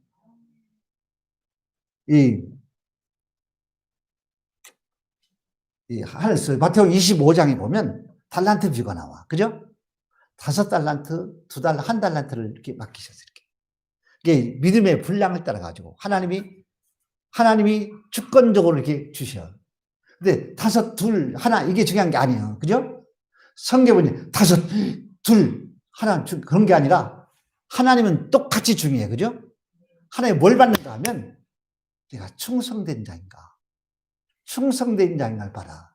마태복음 25장에 보면 달란트 비유가 나와. 그죠? 5달란트, 2달란트, 1달란트를 이렇게 맡기셨어요. 이게 믿음의 분량을 따라가지고 하나님이 주권적으로 이렇게 주셔. 근데 5, 2, 1 이게 중요한 게 아니에요. 그죠? 성경은 5, 2, 1 그런 게 아니라 하나님은 똑같이 중요해. 그죠? 하나님 뭘 받는가 하면 내가 충성된 자인가? 충성된 자인가를 봐라.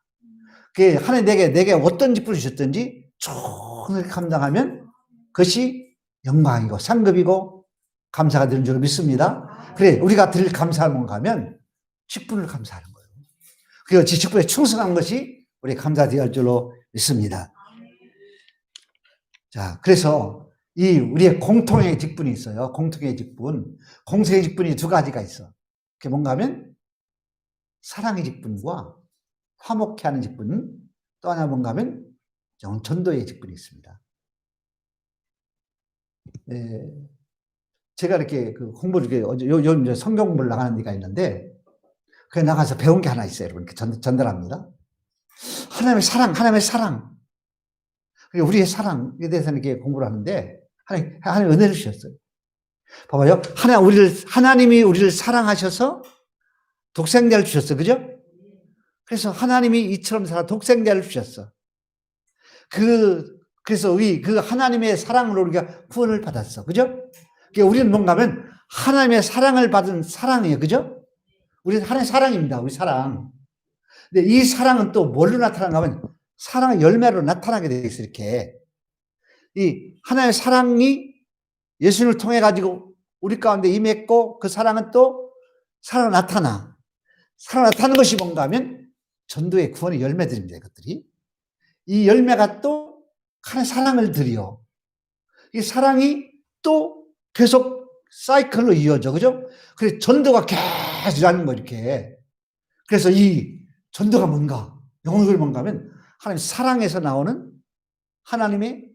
그게 하나님 내게 어떤 직분을 주셨든지 충성히 감당하면 그것이 영광이고 상급이고 감사가 되는 줄 믿습니다. 그래, 우리가 드릴 감사를 뭔가 하면 직분을 감사하는 거예요. 그 직분에 충성한 것이 우리 감사되어야 할 줄로 믿습니다. 자, 그래서 우리의 공통의 직분이 있어요. 공통의 직분. 공통의 직분이 2가지가 있어. 그게 뭔가 하면 사랑의 직분과 화목케 하는 직분, 또 하나 뭔가 하면 전도의 직분이 있습니다. 제가 이렇게 공부를 요즘 성경 공부를 나가는 데가 있는데, 그에 나가서 배운 게 하나 있어요. 여러분, 전달합니다. 하나님의 사랑. 우리의 사랑에 대해서 이렇게 공부를 하는데, 하나님 은혜를 주셨어요. 봐봐요. 하나님이 우리를 사랑하셔서 독생자를 주셨어. 그죠? 그래서 하나님이 이처럼 독생자를 주셨어. 그래서 그 하나님의 사랑으로 우리가 구원을 받았어. 그죠? 그러니까 우리는 뭔가 하면 하나님의 사랑을 받은 사랑이에요. 그죠? 우리는 하나님의 사랑입니다. 우리 사랑. 근데 이 사랑은 또 뭘로 나타나는가 하면 사랑의 열매로 나타나게 돼 있어. 이렇게. 이 하나님의 사랑이 예수님을 통해 가지고 우리 가운데 임했고, 그 사랑은 또 사랑으로 나타나. 사랑 나타나는 것이 뭔가 하면 전도의 구원의 열매들입니다. 이것들이. 이 열매가 또 하나님의 사랑을 드려. 이 사랑이 또 계속 사이클로 이어져. 그죠? 그래서 전도가 계속 일하는 거 이렇게. 그래서 이 전도가 뭔가, 영역이 뭔가 하면 하나님 사랑에서 나오는 하나님의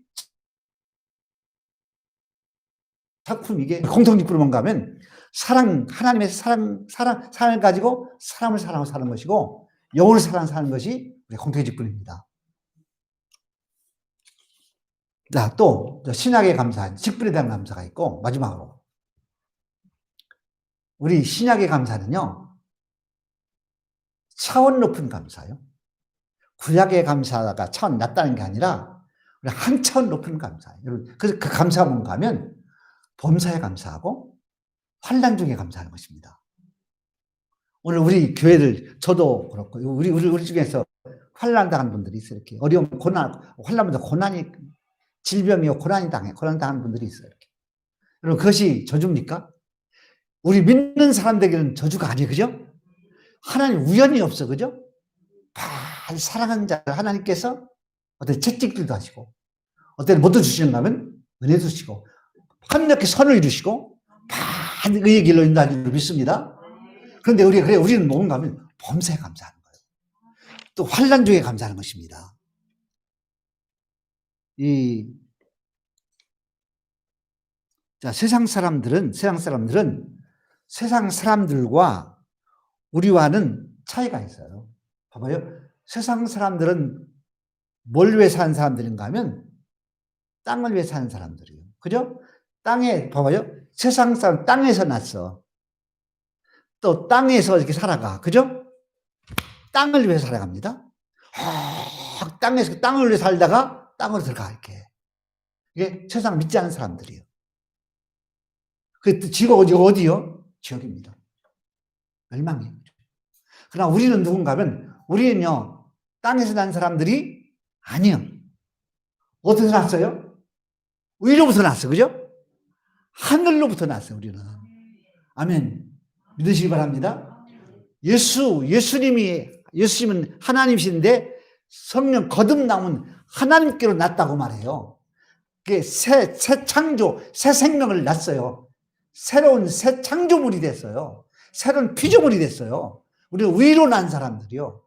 작품, 이게 공통직분은 뭔가 하면 하나님의 사랑을 가지고 사람을 사랑하고 사는 것이고, 영혼을 사랑하는 것이 공통직분입니다. 자, 또 신약에 감사한 직분에 대한 감사가 있고, 마지막으로 우리 신약의 감사는요, 차원 높은 감사예요. 구약의 감사가 차원 낮다는 게 아니라 한 차원 높은 감사예요. 그래서 그 감사가 뭔가 하면 범사에 감사하고 환난 중에 감사하는 것입니다. 오늘 우리 교회들, 저도 그렇고 우리 중에서 환난 당한 분들이 있어요. 이렇게 어려운 환난보다 고난이, 질병이요 고난 당한 분들이 있어요. 이렇게. 여러분, 그것이 저주입니까? 우리 믿는 사람들에게는 저주가 아니에요. 그죠? 하나님 우연이 없어. 그죠? 사랑하는 자 하나님께서 어떤 채찍질도 하시고, 어떤 못도 주시는가 하면 은혜 주시고 하늘께 선을 이루시고 반드시 의의 길로 인도하는 줄 믿습니다. 그런데 우리는 뭔가 하면 범사에 감사하는 거예요. 또 환난 중에 감사하는 것입니다. 자, 세상 사람들은 세상 사람들과 우리와는 차이가 있어요. 봐봐요. 세상 사람들은 뭘 위해 사는 사람들인가 하면 땅을 위해 사는 사람들이에요. 그죠? 땅에, 봐봐요. 세상 사람 땅에서 났어. 또 땅에서 이렇게 살아가. 그죠? 땅을 위해 살아갑니다. 땅에서 땅을 위해 살다가 땅으로 들어가, 이렇게. 이게 세상 믿지 않는 사람들이에요. 그 지옥 어디요? 지옥입니다. 멸망이에요. 그러나 우리는 누군가 하면, 우리는요, 땅에서 난 사람들이 아니요. 어디서 났어요? 위로부터 났어. 그죠? 하늘로부터 났어요, 우리는. 아멘. 믿으시기 바랍니다. 예수님은 하나님이신데 성령 거듭남은 하나님께로 났다고 말해요. 그게 새 창조, 새 생명을 낳았어요. 새로운 새 창조물이 됐어요. 새로운 피조물이 됐어요. 우리는 위로 난 사람들이요.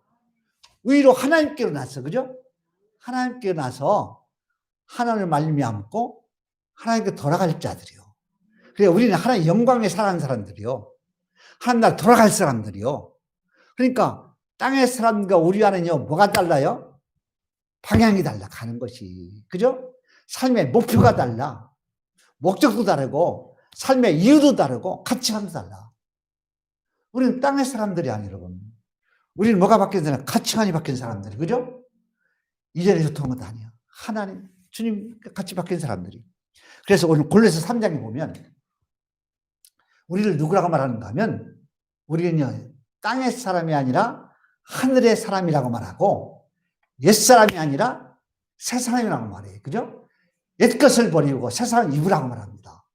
위로 하나님께로 났어. 그죠? 하나님께로 나서 하나님을 말미암고 하나님께 돌아갈 자들이요. 그래, 우리는 하나님 영광에 살아가는 사람들이요. 하나님 나라 돌아갈 사람들이요. 그러니까 땅의 사람과 우리와는요, 뭐가 달라요? 방향이 달라, 가는 것이. 그죠? 삶의 목표가 달라. 목적도 다르고, 삶의 이유도 다르고, 가치관도 달라. 우리는 땅의 사람들이 아니에요, 여러분. 우리는 뭐가 바뀐 사람? 가치관이 바뀐 사람들이. 그죠? 이전에 좋던 것도 아니에요. 하나님, 주님 같이 바뀐 사람들이. 그래서 오늘 골로새 3장에 보면, 우리를 누구라고 말하는가 하면, 우리는요, 땅의 사람이 아니라 하늘의 사람이라고 말하고, 옛사람이 아니라 새사람이라고 말해요. 그죠? 옛것을 버리고 새사람 입으라고 말합니다.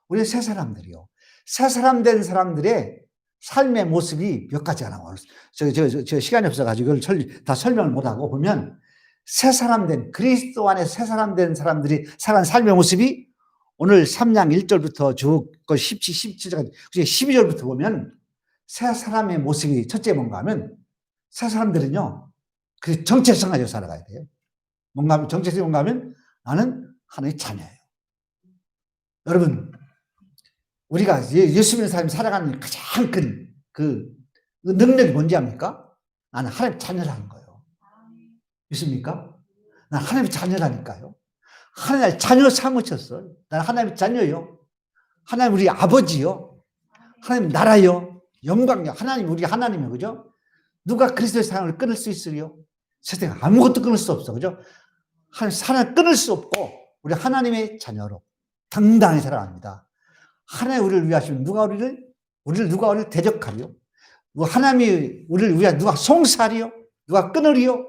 우리 새사람들이요. 새사람 된 사람들의 삶의 모습이 몇 가지가 나와요. 저 시간이 없어가지고 이걸 다 설명을 못하고 보면, 새사람 된, 그리스도 안에 새사람 된 사람들이 살아가는 삶의 모습이 오늘 3장 1절부터 쭉 17절까지 12절부터 보면 새 사람의 모습이 첫째 뭔가 하면, 새 사람들은요, 그 정체성 가지고 살아가야 돼요. 뭔가 하면, 정체성이 뭔가 하면 나는 하나님의 자녀예요. 여러분, 우리가 예수 믿는 사람이 살아가는 가장 큰 그 능력이 뭔지 압니까? 나는 하나님의 자녀라는 거예요. 믿습니까? 나는 하나님의 자녀라니까요. 하나님의 자녀 삼으셨어요. 나는 하나님의 자녀요. 하나님 우리 아버지요. 하나님 나라요. 영광요. 하나님 우리 하나님이요. 그죠? 누가 그리스도의 사랑을 끊을 수 있으리요? 세상에 아무것도 끊을 수 없어. 그죠? 하나님 사랑을 끊을 수 없고 우리 하나님의 자녀로 당당히 살아갑니다. 하나님 우리를 위하시면 누가 우리를 대적하리요? 하나님이 우리를 위하 누가 송사리요? 누가 끊으리요?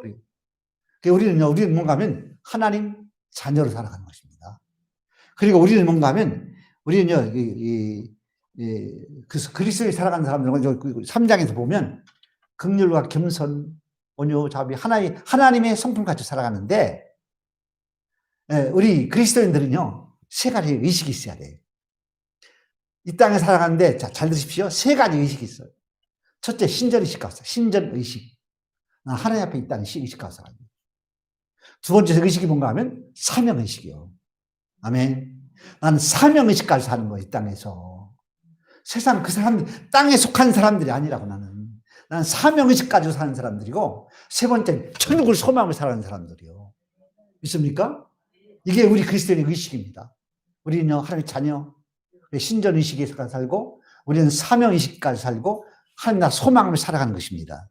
우리는 뭔가 하면 하나님 자녀로 살아가는 것입니다. 그리고 우리는 뭔가 하면 우리는요, 그리스도에 살아가는 사람들은 3장에서 보면 긍휼과 겸손, 온유, 자비, 하나님의 성품같이 살아가는데, 우리 그리스도인들은요, 세 가지 의식이 있어야 돼요. 이 땅에 살아가는데, 자, 잘 들으십시오. 세 가지 의식이 있어요. 첫째, 신전의식 가서, 신전의식. 하나님 앞에 있다는 의식 가서. 두 번째 의식이 뭔가 하면 사명의식이요. 아멘. 나는 사명의식까지 사는 거예요, 이 땅에서. 세상 그 사람들, 땅에 속한 사람들이 아니라고 나는 사명의식 가지고 사는 사람들이고, 세 번째는 천국을 소망을 살아가는 사람들이요. 믿습니까? 이게 우리 그리스도인의 의식입니다. 우리는요, 하나님의 자녀, 신전의식에서 살고, 우리는 사명의식까지 살고, 하나님 나라 소망을 살아가는 것입니다.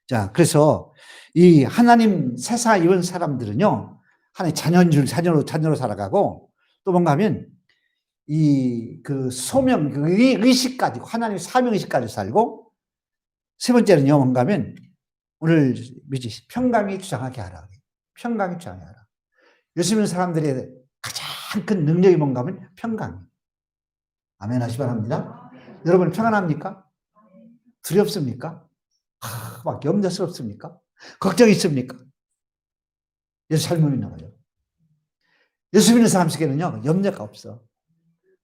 자, 그래서 이 하나님 세상 이런 사람들은요, 하나님 자녀로 살아가고, 또 뭔가 하면 그 소명, 그 의식까지, 하나님의 사명의식까지 살고, 세 번째는요, 뭔가 하면 오늘 평강이 주장하게 하라. 평강이 주장하게 하라. 예수 믿는 사람들의 가장 큰 능력이 뭔가 하면 평강. 아멘 하시 바랍니다. 여러분 평안합니까? 두렵습니까? 막 염려스럽습니까? 걱정이 있습니까? 예수 잘 믿는 거죠. 예수 믿는 사람 속에는요, 염려가 없어.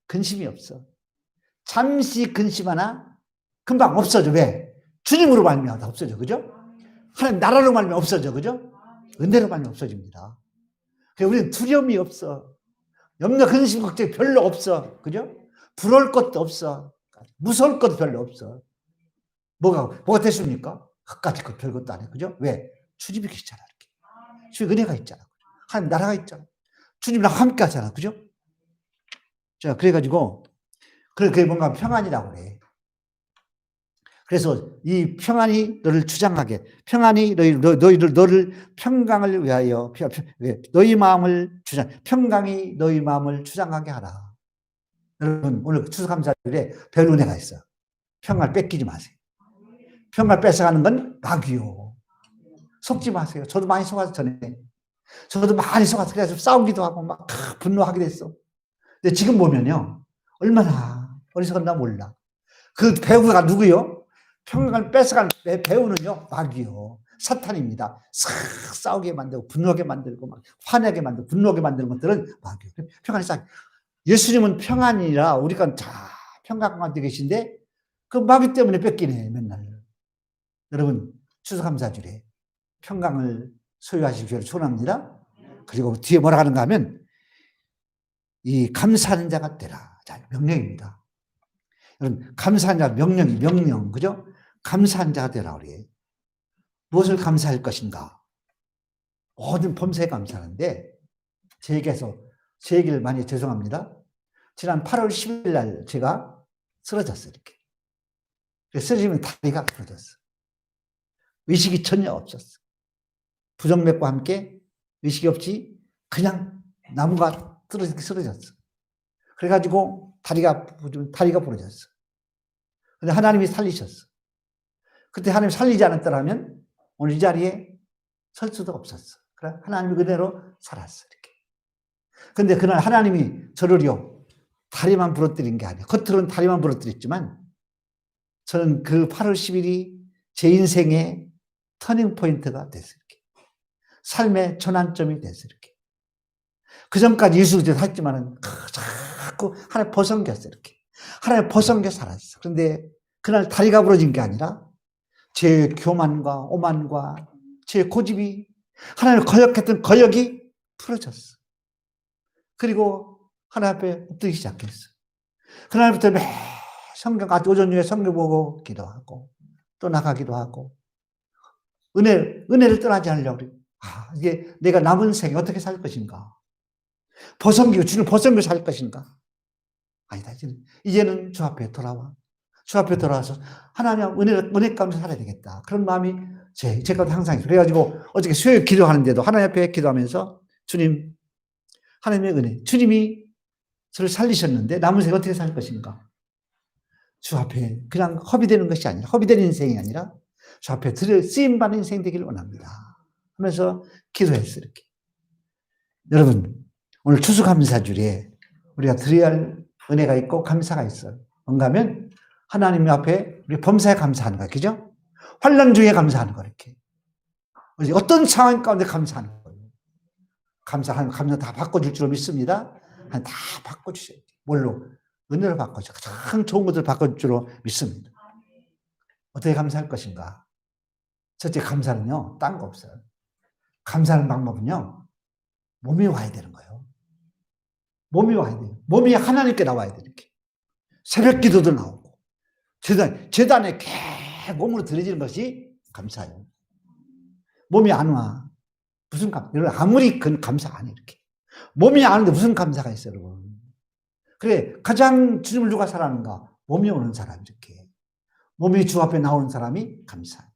근심이 없어. 잠시 근심하나 금방 없어져. 왜? 주님으로 말미암아 없어져. 그죠? 하나님 나라로 말미암아 없어져. 그죠? 은혜로 말미암아 없어집니다. 그래서 우리는 두려움이 없어. 염려, 근심, 걱정이 별로 없어. 그죠? 부러울 것도 없어. 무서울 것도 별로 없어. 뭐가 됐습니까? 그까짓 것 별것도 안 해. 그죠? 왜? 주님이 계시잖아. 이렇게. 주님 은혜가 있잖아. 하나님 나라가 있잖아. 주님이랑 함께 하잖아. 그죠? 자, 그래가지고, 그게 뭔가 평안이라고 그래. 그래서 이 평안이 너를 주장하게, 평안이 너를 평강을 위하여, 너희 마음을 평강이 너희 마음을 주장하게 하라. 여러분, 오늘 추수감사절에 별 은혜가 있어요. 평안을 뺏기지 마세요. 평안을 뺏어가는 건 마귀요. 속지 마세요. 저도 많이 속아서 전에. 저도 많이 속아서 그래서 싸우기도 하고 막 분노하기도 했어. 근데 지금 보면요. 얼마나 어리석었나 몰라. 그 배우가 누구요? 평강을 뺏어간 배우는요. 마귀요. 사탄입니다. 싹 싸우게 만들고 분노하게 만들고 막 화내게 만들고 분노하게 만드는 것들은 마귀요. 평안이 싹. 예수님은 평안이라 우리가 다 평강 가운데 계신데 그 마귀 때문에 뺏기네 맨날. 여러분 추수감사절에 평강을 소유하시기를 축원합니다. 그리고 뒤에 뭐라 하는가 하면 이 감사하는 자가 되라. 자, 명령입니다. 여러분 감사하는 자 명령 그죠? 감사하는 자가 되라 우리. 무엇을 감사할 것인가? 모든 범사에 감사하는데 제 얘기를 많이 죄송합니다. 지난 8월 10일 날 제가 쓰러졌어요. 이렇게. 쓰러지면 다리가 부러졌어. 의식이 전혀 없었어. 부정맥과 함께 의식이 없이 그냥 나무가 쓰러졌어. 그래가지고 다리가 부러졌어. 근데 하나님이 살리셨어. 그때 하나님이 살리지 않았더라면 오늘 이 자리에 설 수도 없었어. 그래? 하나님 그대로 살았어. 이렇게. 근데 그날 하나님이 저를요, 다리만 부러뜨린 게 아니에요. 겉으로는 다리만 부러뜨렸지만 저는 그 8월 10일이 제 인생의 터닝 포인트가 됐어요. 이렇게. 삶의 전환점이 됐어요. 이렇게. 그 전까지 예수 그리스도 했지만은 자꾸 하나님 벗어넘겼어요. 이렇게. 하나님 벗어넘겨 살았어. 그런데 그날 다리가 부러진 게 아니라 제 교만과 오만과 제 고집이 하나님을 거역했던 거역이 풀어졌어. 그리고 하나님 앞에 엎드리기 시작했어. 그날부터 매 성경, 오전 중에 성경 보고 기도하고 또 나가기도 하고 은혜를 떠나지 않으려고 그래요. 이게 내가 남은 생에 어떻게 살 것인가? 주님 벗어넘겨 살 것인가? 아니다. 이제는 주 앞에 돌아와. 주 앞에 돌아와서 하나님 은혜 가운데 살아야 되겠다. 그런 마음이 제가 항상 있어요. 그래가지고 어저께 수요일 기도하는데도 하나님 앞에 기도하면서 주님, 하나님의 은혜, 주님이 저를 살리셨는데 남은 생에 어떻게 살 것인가? 주 앞에 그냥 허비되는 것이 아니라, 허비되는 인생이 아니라 주 앞에 쓰임받는 인생 되기를 원합니다. 하면서 기도했어요. 이렇게. 여러분, 오늘 추수감사주에 우리가 드려야 할 은혜가 있고 감사가 있어요. 뭔가 하면 하나님 앞에 우리 범사에 감사하는 거예요. 그죠? 환난 중에 감사하는 거 이렇게. 어떤 상황 가운데 감사하는 거예요. 감사 다 바꿔줄 줄로 믿습니다. 다 바꿔주셔야 돼요. 뭘로? 은혜로 바꿔줘. 가장 좋은 것들 바꿔줄 줄로 믿습니다. 어떻게 감사할 것인가? 첫째 감사는요. 딴 거 없어요. 감사하는 방법은요. 몸이 와야 되는 거예요. 몸이 와야 돼요. 몸이 하나님께 나와야 돼요. 이렇게. 새벽 기도도 나오고 제단에 몸으로 드려지는 것이 감사예요. 몸이 안 와. 무슨 여러분 아무리 감사 안 해. 이렇게. 몸이 안 오는데 무슨 감사가 있어요, 여러분. 그래, 가장 주님을 누가 사랑하는가? 몸이 오는 사람, 이렇게. 몸이 주 앞에 나오는 사람이 감사해.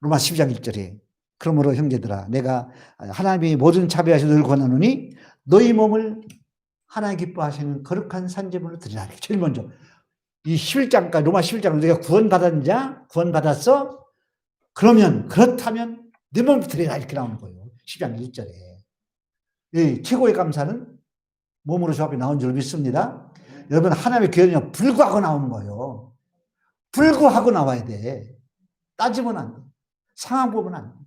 로마 12장 1절에 그러므로 형제들아 내가 하나님이 모든 자비하시고 너를 권하노니 너희 몸을 하나님 기뻐하시는 거룩한 산제물로 드리라. 제일 먼저 이 11장까지 로마 11장을 내가 구원받았냐? 구원받았어? 그렇다면 내 몸을 드리라 이렇게 나오는 거예요. 10장 1절에. 이 최고의 감사는 몸으로 주 앞에 나온 줄 믿습니다. 여러분 하나님의 교회는요 불구하고 나오는 거예요. 불구하고 나와야 돼. 따지면 안 돼. 상황 보면 안 돼.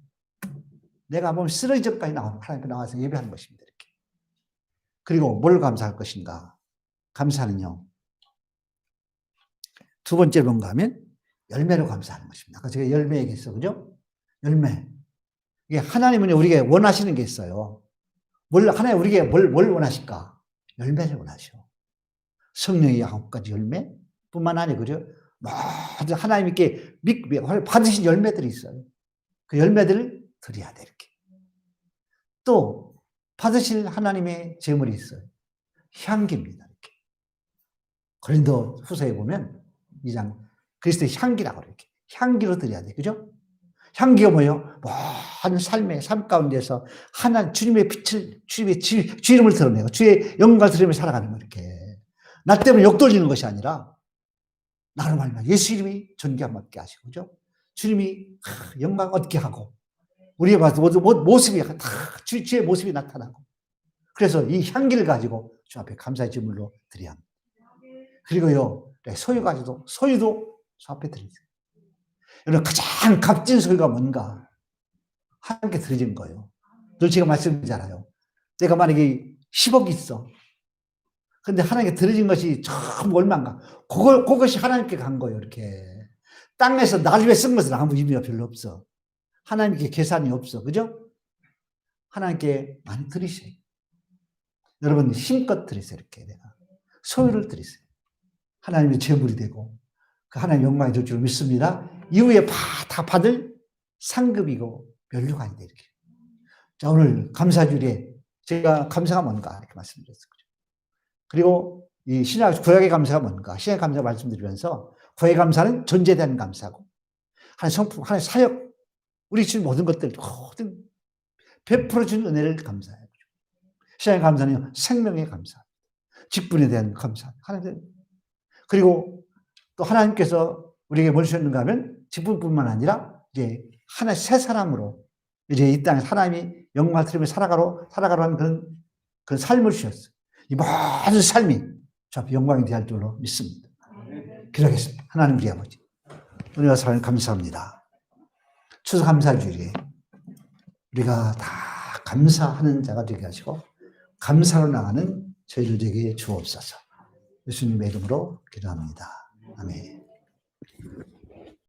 내가 몸 쓰러질 전까지 하나님 앞에 나와서 예배하는 것입니다. 이렇게. 그리고 뭘 감사할 것인가? 감사는요, 두 번째 뭔가 하면 열매로 감사하는 것입니다. 아까 제가 열매 얘기했어, 그죠? 열매. 이게 하나님은 우리에게 원하시는 게 있어요. 하나님 우리에게 뭘 원하실까? 열매를 원하셔. 성령의 9가지 열매 뿐만 아니고, 그죠? 모든 하나님께 받으신 열매들이 있어요. 그 열매들을 드려야 돼, 이렇게. 또, 받으실 하나님의 제물이 있어요. 향기입니다, 이렇게. 고린도 후서에 보면 2장, 그리스도의 향기라고 이렇게. 향기로 드려야 돼, 그죠? 향기가 뭐예요? 모든 삶 가운데서 주님의 빛을, 주님의 주 이름을 드러내고, 주의 영광을 드리며 살아가는 거, 이렇게. 나 때문에 욕 돌리는 것이 아니라, 나로 말미암아 예수 이름이 존귀함 얻게 하시고, 그죠? 주님이 영광 얻게 하고, 우리의 모습이 다 주의 모습이 나타나고, 그래서 이 향기를 가지고 주 앞에 감사의 제물로 드려야 합니다. 그리고요, 소유도 주 앞에 드리세요. 여러분, 가장 값진 소유가 뭔가? 하나님께 드려진 거예요. 늘 제가 말씀드리잖아요. 내가 만약에 10억이 있어. 근데 하나님께 드려진 것이 참 얼마인가? 그것이 하나님께 간 거예요, 이렇게. 땅에서 나중에 쓴 것은 아무 의미가 별로 없어. 하나님께 계산이 없어. 그죠? 하나님께 많이 드리세요. 여러분, 힘껏 드리세요, 이렇게. 내가. 소유를 드리세요. 하나님의 제물이 되고, 그 하나님 영광이 될 줄 믿습니다. 이후에 다 받을 상급이고, 면류가 아니다, 이렇게. 자, 오늘 감사주일에 제가 감사가 뭔가, 이렇게 말씀드렸어요. 그리고 이 구약의 감사가 뭔가, 신약의 감사 말씀드리면서, 구약의 감사는 존재에 대한 감사고, 하나님 성품, 하나님 사역, 우리 주신 모든 것들, 모든 베풀어준 은혜를 감사해요. 신약의 감사는 생명의 감사, 직분에 대한 감사. 그리고 또 하나님께서 우리에게 뭘 주셨는가 하면, 직분뿐만 아니라, 이제 하나의 새 사람으로, 이제 이 땅에 하나님이 영광을 드리며 살아가러 하는 그런 삶을 주셨어요. 이 모든 삶이 저 앞에 영광이 되할 줄로 믿습니다. 기도하겠습니다. 하나님 우리 아버지, 은혜와 사랑 감사합니다. 추수감사주일에 우리가 다 감사하는 자가 되게 하시고 감사로 나가는 저희들에게 주옵소서. 예수님의 이름으로 기도합니다. 아멘.